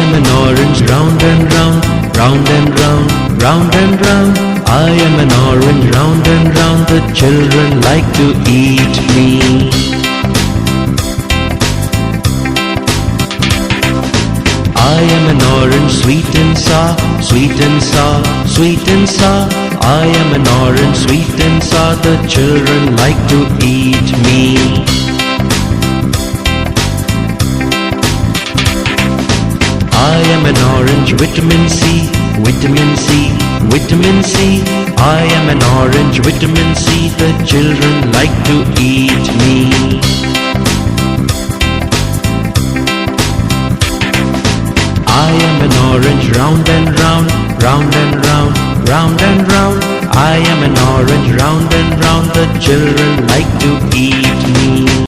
am an orange, round and round, round and round, round and round. I am an orange, round and round. The children like to eat me. I am an orange, sweet and sour, sweet and sour, sweet and sour. I am an orange, sweet and sour. The children like to eat me. I am an orange, vitamin C, vitamin C, vitamin C. I am an orange, vitamin C. The children like to eat me. I am an orange, round and round, round and round, round and round. I am an orange, round and round. The children like to eat me.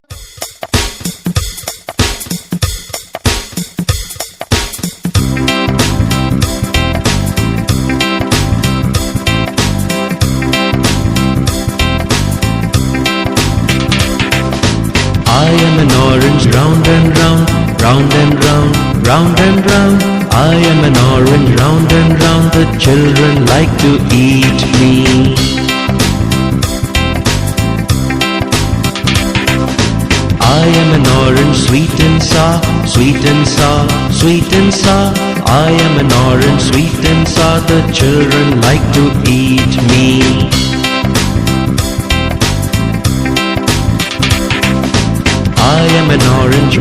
I am an orange, round and round, round and round, round and round. I am an orange, round and round. The children like to eat me. I am an orange, sweet and sour, sweet and sour, sweet and sour. I am an orange, sweet and sour. The children like to eat me. I am an orange.